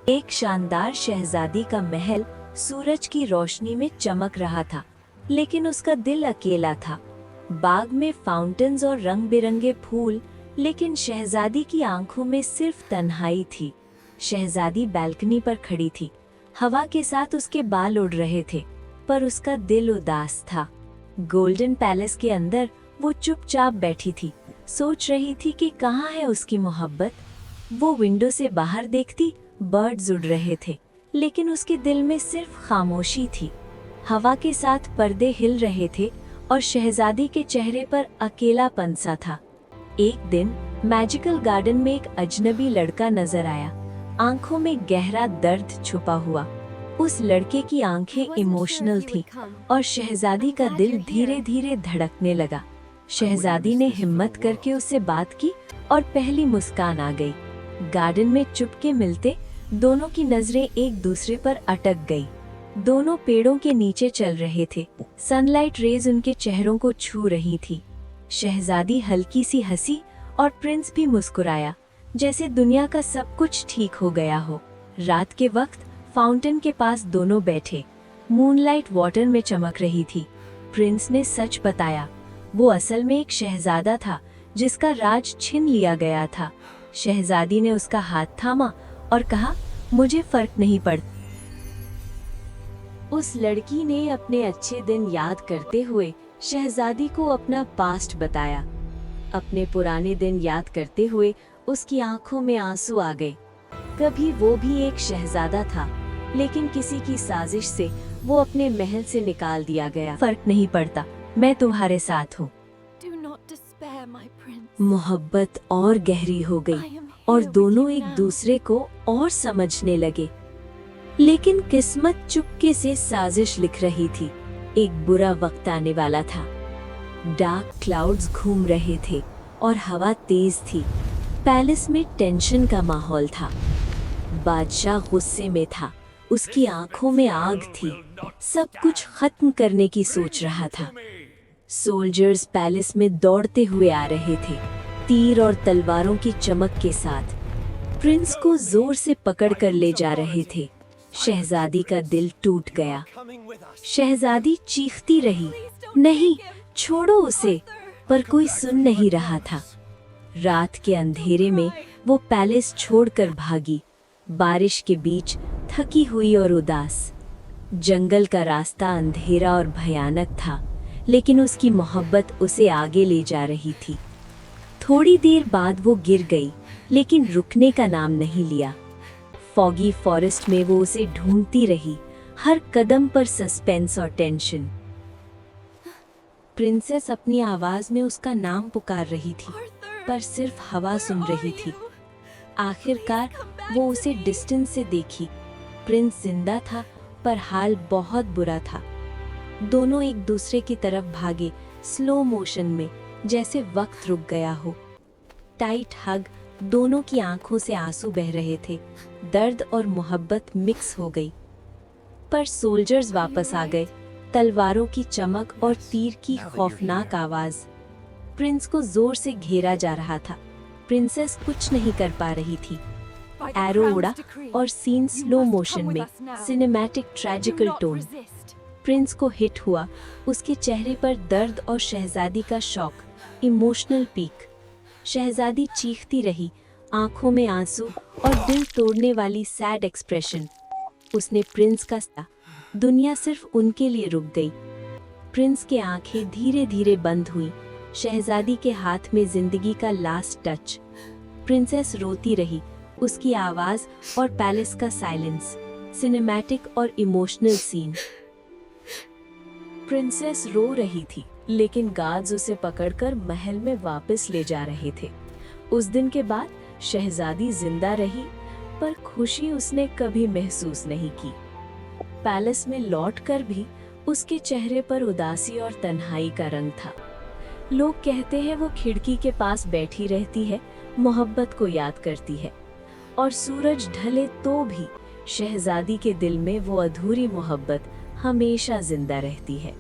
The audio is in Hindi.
एक शानदार शहजादी का महल सूरज की रोशनी में चमक रहा था, लेकिन उसका दिल अकेला था। बाग में फाउंटेन्स और रंग बिरंगे फूल, लेकिन शहजादी की आंखों में सिर्फ तन्हाई थी। शहजादी बैल्कनी पर खड़ी थी। हवा के साथ उसके बाल उड़ रहे थे, पर उसका दिल उदास था। गोल्डन पैलेस के अंदर वो चुपचाप बैठी थी, सोच रही थी कि कहाँ है उसकी मोहब्बत। वो विंडो से बाहर देखती, बर्ड्स उड़ रहे थे, लेकिन उसके दिल में सिर्फ खामोशी थी। हवा के साथ पर्दे हिल रहे थे और शहजादी के चेहरे पर अकेलापन सा था। एक दिन मैजिकल गार्डन में एक अजनबी लड़का नजर आया, आंखों में गहरा दर्द छुपा हुआ। उस लड़के की आंखें इमोशनल थीं और शहजादी का दिल धीरे धीरे धड़कने लगा। शहजादी ने हिम्मत करके उससे बात की और पहली मुस्कान आ गई। गार्डन में चुपके मिलते दोनों की नजरें एक दूसरे पर अटक गई। दोनों पेड़ों के नीचे चल रहे थे, सनलाइट रेज उनके चेहरों को छू रही थी। शहजादी हल्की सी हंसी और प्रिंस भी मुस्कुराया, जैसे दुनिया का सब कुछ ठीक हो गया हो। रात के वक्त फाउंटेन के पास दोनों बैठे, मूनलाइट वाटर में चमक रही थी। प्रिंस ने सच बताया, वो असल में एक शहजादा था जिसका राज छीन लिया गया था। शहजादी ने उसका हाथ थामा और कहा, मुझे फर्क नहीं पड़ता। उस लड़की ने अपने अच्छे दिन याद करते हुए शहजादी को अपना पास्ट बताया। अपने पुराने दिन याद करते हुए उसकी आंखों में आंसू आ गए। कभी वो भी एक शहजादा था, लेकिन किसी की साजिश से वो अपने महल से निकाल दिया गया। फर्क नहीं पड़ता, मैं तुम्हारे साथ हूँ। मोहब्बत और गहरी हो गई और दोनों एक दूसरे को और समझने लगे। लेकिन किस्मत चुपके से साजिश लिख रही थी। एक बुरा वक्त आने वाला था। डार्क क्लाउड्स घूम रहे थे और हवा तेज थी। पैलेस में टेंशन का माहौल था। बादशाह गुस्से में था, उसकी आंखों में आग थी। सब कुछ खत्म करने की सोच रहा था। सोल्जर्स पैलेस में दौड़ते हुए आ रहे थे, तीर और तलवारों की चमक के साथ। प्रिंस को जोर से पकड़कर ले जा रहे थे। शहजादी का दिल टूट गया। शहजादी चीखती रही, नहीं, छोड़ो उसे, पर कोई सुन नहीं रहा था। रात के अंधेरे में वो पैलेस छोड़कर भागी, बारिश के बीच थकी हुई और उदास। जंगल का रास्ता अंधेरा और भयानक था, लेकिन उसकी मोहब्बत उसे आगे ले जा रही थी। थोड़ी देर बाद वो गिर गई, लेकिन रुकने का नाम नहीं लिया। फॉगी फॉरेस्ट में वो उसे ढूंढती रही, हर कदम पर सस्पेंस और टेंशन। प्रिंसेस अपनी आवाज में उसका नाम पुकार रही थी, पर सिर्फ हवा सुन रही थी। आखिरकार वो उसे डिस्टेंस से देखी। प्रिंस जिंदा था, पर हाल बहुत बुरा था। दोनों एक दूसरे की तरफ भागे, स्लो मोशन में, जैसे वक्त रुक गया हो। टाइट हग, दोनों की आंखों से आंसू बह रहे थे। दर्द और मोहब्बत मिक्स हो गई। पर सोल्जर्स वापस आ गए, तलवारों की चमक और तीर की खौफनाक आवाज। प्रिंस को जोर से घेरा जा रहा था। प्रिंसेस कुछ नहीं कर पा रही थी। एरो उड़ा और सीन स्लो मोशन में, सिनेमैटिक ट्रेजिकल टोन। प्रिंस को हिट हुआ, उसके चेहरे पर दर्द और शहजादी का शॉक, इमोशनल पीक। शहजादी चीखती रही, आंखों में आंसू और दिल तोड़ने वाली सैड एक्सप्रेशन। उसने प्रिंस का दुनिया सिर्फ उनके लिए रुक गई। प्रिंस के आंखें धीरे धीरे बंद हुई। शहजादी के हाथ में जिंदगी का लास्ट टच। प्रिंसेस रोती रही, उसकी आवाज और पैलेस का साइलेंस, सिनेमैटिक और इमोशनल सीन। प्रिंसेस रो रही थी, लेकिन गार्ड्स उसे पकड़कर महल में वापस ले जा रहे थे। उस दिन के बाद शहजादी जिंदा रही, पर खुशी उसने कभी महसूस नहीं की। पैलेस में लौटकर भी उसके चेहरे पर उदासी और तन्हाई का रंग था। लोग कहते हैं वो खिड़की के पास बैठी रहती है, मोहब्बत को याद करती है, और सूरज ढले तो भी शहजादी के दिल में वो अधूरी मोहब्बत हमेशा जिंदा रहती है।